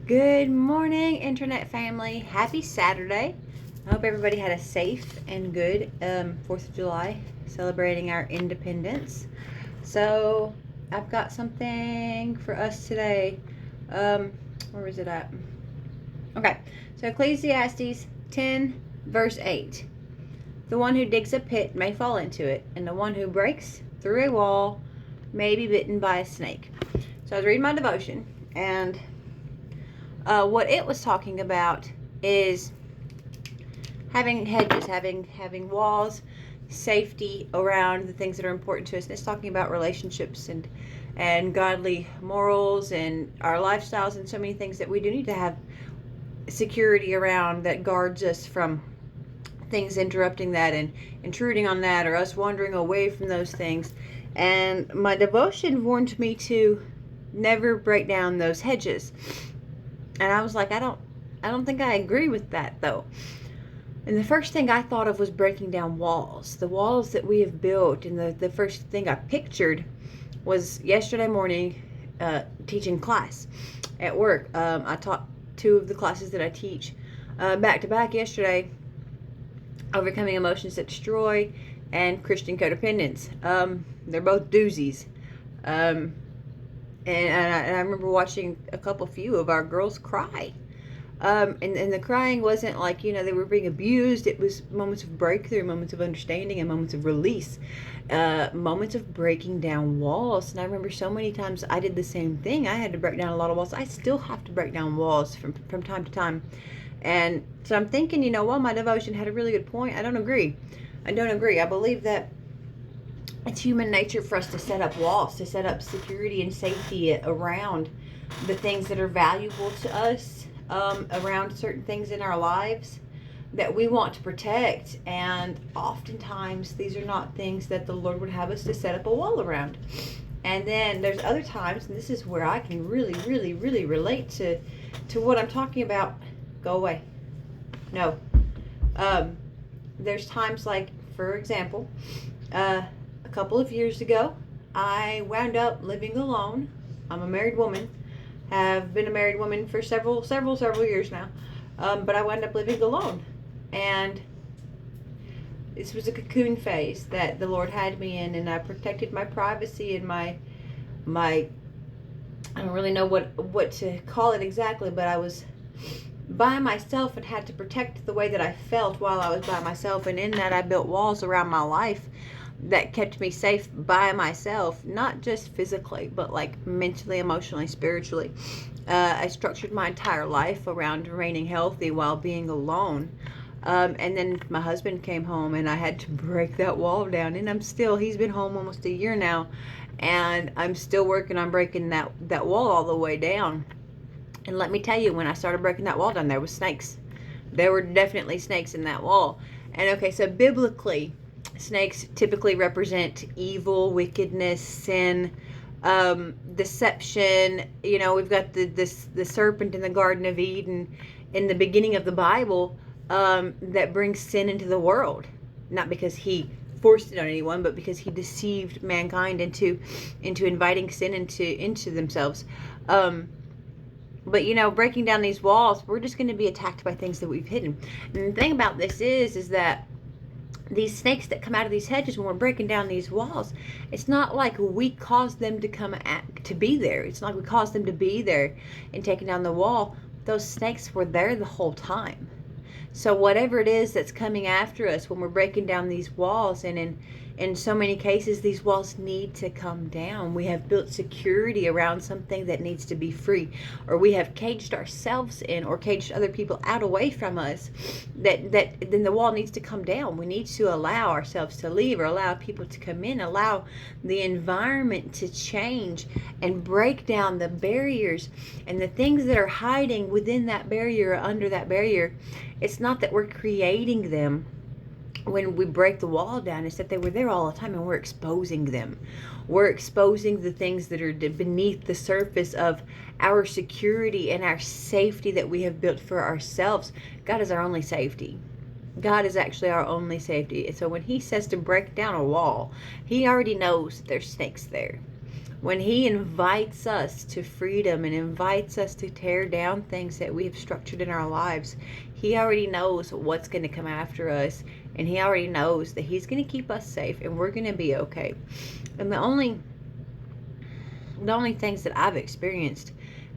Good morning, internet family. Happy Saturday. I hope everybody had a safe and good 4th of July, celebrating our independence. So, I've got something for us today. Where is it at? Okay, so Ecclesiastes 10, verse 8. The one who digs a pit may fall into it, and the one who breaks through a wall may be bitten by a snake. So, I was reading my devotion, and what it was talking about is having hedges, having walls, safety around the things that are important to us. And it's talking about relationships and godly morals and our lifestyles and so many things that we do need to have security around that guards us from things interrupting that and intruding on that, or us wandering away from those things. And my devotion warned me to never break down those hedges. And I was like, I don't think I agree with that, though. And the first thing I thought of was breaking down walls. The walls that we have built. And the first thing I pictured was yesterday morning teaching class at work. I taught 2 of the classes that I teach back to back yesterday. Overcoming Emotions That Destroy and Christian Codependence. They're both doozies. And I remember watching a few of our girls cry. And the crying wasn't like, they were being abused. It was moments of breakthrough, moments of understanding, and moments of release. Moments of breaking down walls. And I remember so many times I did the same thing. I had to break down a lot of walls. I still have to break down walls from time to time. And so I'm thinking, my devotion had a really good point. I don't agree. I believe that it's human nature for us to set up walls, to set up security and safety around the things that are valuable to us, around certain things in our lives that we want to protect. And oftentimes these are not things that the Lord would have us to set up a wall around. And then there's other times, and this is where I can really, really, really relate to what I'm talking about. Go away. No. There's times like, for example, a couple of years ago, I wound up living alone. I'm a married woman. Have been a married woman for several years now. But I wound up living alone. And this was a cocoon phase that the Lord had me in, and I protected my privacy and my I don't really know what to call it exactly, but I was by myself and had to protect the way that I felt while I was by myself. And in that, I built walls around my life that kept me safe by myself, not just physically, but like mentally, emotionally, spiritually. I structured my entire life around remaining healthy while being alone. And then my husband came home, and I had to break that wall down. And he's been home almost a year now, and I'm still working on breaking that wall all the way down. And let me tell you, when I started breaking that wall down, there was snakes. There were definitely snakes in that wall. And okay, so biblically, snakes typically represent evil, wickedness, sin, deception. We've got the serpent in the Garden of Eden in the beginning of the Bible, that brings sin into the world. Not because he forced it on anyone, but because he deceived mankind into inviting sin into themselves. But breaking down these walls, we're just going to be attacked by things that we've hidden. And the thing about this is that these snakes that come out of these hedges, when we're breaking down these walls, it's not like we caused them to be there. It's not like we caused them to be there and taking down the wall. Those snakes were there the whole time. So whatever it is that's coming after us when we're breaking down these walls, and in so many cases, these walls need to come down. We have built security around something that needs to be free, or we have caged ourselves in, or caged other people out away from us. That then the wall needs to come down. We need to allow ourselves to leave, or allow people to come in, allow the environment to change, and break down the barriers and the things that are hiding within that barrier or under that barrier. It's not that we're creating them when we break the wall down, it's that they were there all the time, and we're exposing them. We're exposing the things that are beneath the surface of our security and our safety that we have built for ourselves. God is our only safety. God is actually our only safety. And so when he says to break down a wall, he already knows that there's snakes there. when he invites us to freedom and invites us to tear down things that we have structured in our lives, he already knows what's going to come after us, and he already knows that he's going to keep us safe and we're going to be okay. And the only things that I've experienced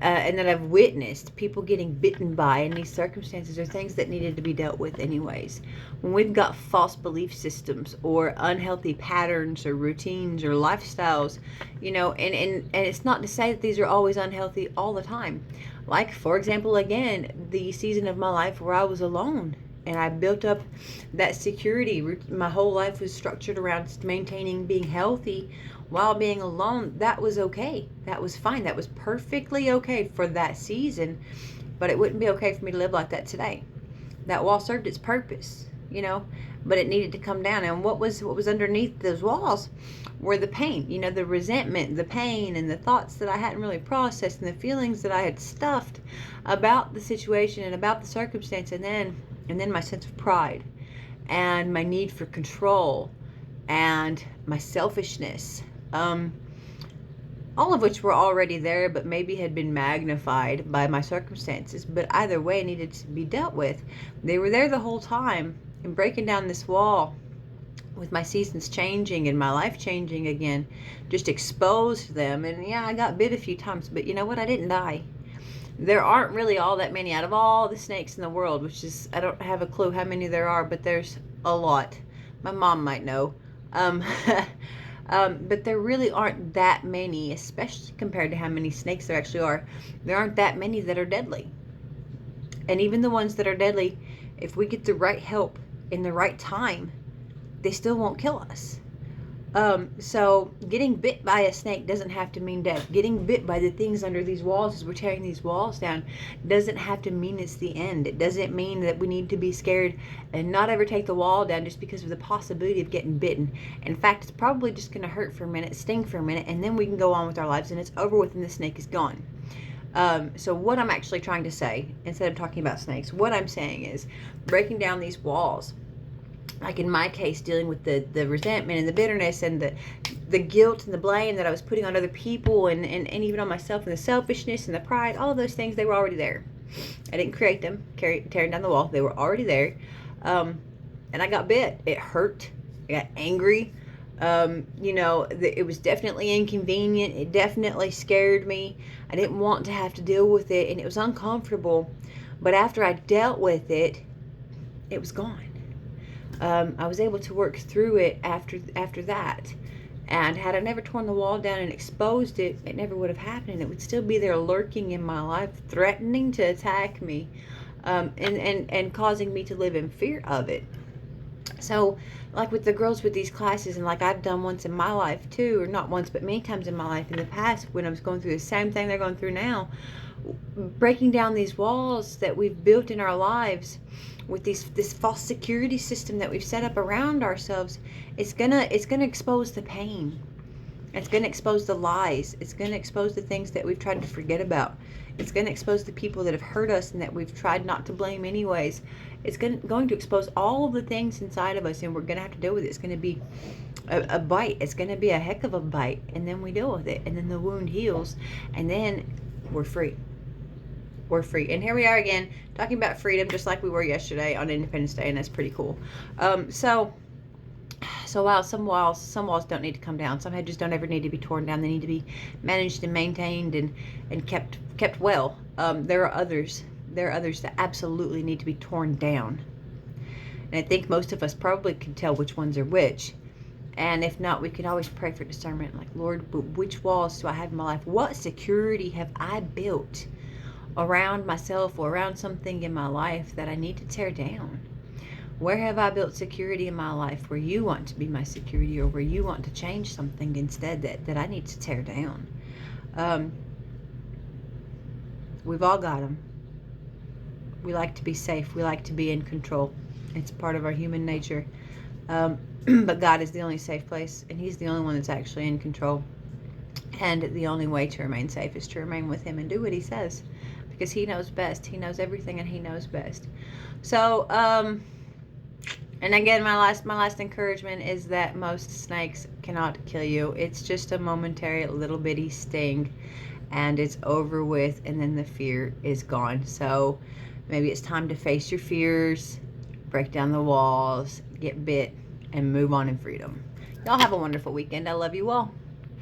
and that I've witnessed people getting bitten by in these circumstances are things that needed to be dealt with anyways. When we've got false belief systems or unhealthy patterns or routines or lifestyles, and it's not to say that these are always unhealthy all the time. Like, for example, again, the season of my life where I was alone and I built up that security. My whole life was structured around maintaining being healthy while being alone. That was okay. That was fine. That was perfectly okay for that season, but it wouldn't be okay for me to live like that today. That wall served its purpose, but it needed to come down. And what was underneath those walls were the pain, the resentment, the pain, and the thoughts that I hadn't really processed, and the feelings that I had stuffed about the situation and about the circumstance, and then my sense of pride and my need for control and my selfishness, all of which were already there, but maybe had been magnified by my circumstances. But either way, needed to be dealt with. They were there the whole time, and breaking down this wall with my seasons changing and my life changing again just exposed them. And yeah, I got bit a few times, but you know what? I didn't die. There aren't really all that many out of all the snakes in the world, which is, I don't have a clue how many there are, but there's a lot. My mom might know. But there really aren't that many, especially compared to how many snakes there actually are. There aren't that many that are deadly. And even the ones that are deadly, if we get the right help in the right time, they still won't kill us. So getting bit by a snake doesn't have to mean death. Getting bit by the things under these walls as we're tearing these walls down doesn't have to mean it's the end. It doesn't mean that we need to be scared and not ever take the wall down just because of the possibility of getting bitten. In fact, it's probably just going to hurt for a minute, sting for a minute, and then we can go on with our lives and it's over with and the snake is gone. So what I'm actually trying to say, instead of talking about snakes, what I'm saying is breaking down these walls. Like in my case, dealing with the resentment and the bitterness and the guilt and the blame that I was putting on other people and even on myself, and the selfishness and the pride, all of those things, they were already there. I didn't create them, tearing down the wall. They were already there. And I got bit. It hurt. I got angry. It was definitely inconvenient. It definitely scared me. I didn't want to have to deal with it, and it was uncomfortable. But after I dealt with it, it was gone. I was able to work through it after that. And had I never torn the wall down and exposed it, it never would have happened. It would still be there lurking in my life, threatening to attack me, and causing me to live in fear of it. So, like with the girls with these classes, and like I've done once in my life too, or not once, but many times in my life in the past, when I was going through the same thing they're going through now, breaking down these walls that we've built in our lives with this false security system that we've set up around ourselves, it's gonna expose the pain. It's gonna expose the lies. It's gonna expose the things that we've tried to forget about. It's gonna expose the people that have hurt us and that we've tried not to blame anyways. It's going to expose all of the things inside of us, and we're gonna have to deal with it. It's gonna be a bite. It's gonna be a heck of a bite, and then we deal with it, and then the wound heals, and then we're free. We're free. And here we are again talking about freedom, just like we were yesterday on Independence Day, and that's pretty cool. So while some walls don't need to come down, some hedges don't ever need to be torn down. They need to be managed and maintained and kept well. There are others that absolutely need to be torn down. And I think most of us probably can tell which ones are which. And if not, we can always pray for discernment. Like, Lord, but which walls do I have in my life? What security have I built around myself or around something in my life that I need to tear down? Where have I built security in my life where you want to be my security, or where you want to change something instead that I need to tear down? We've all got them. We like to be safe. We like to be in control. It's part of our human nature. But God is the only safe place, and He's the only one that's actually in control. And the only way to remain safe is to remain with Him and do what He says, because He knows best. He knows everything, and He knows best. So, and again, my last encouragement is that most snakes cannot kill you. It's just a momentary little bitty sting, and it's over with, and then the fear is gone. So maybe it's time to face your fears, break down the walls, get bit, and move on in freedom. Y'all have a wonderful weekend. I love you all.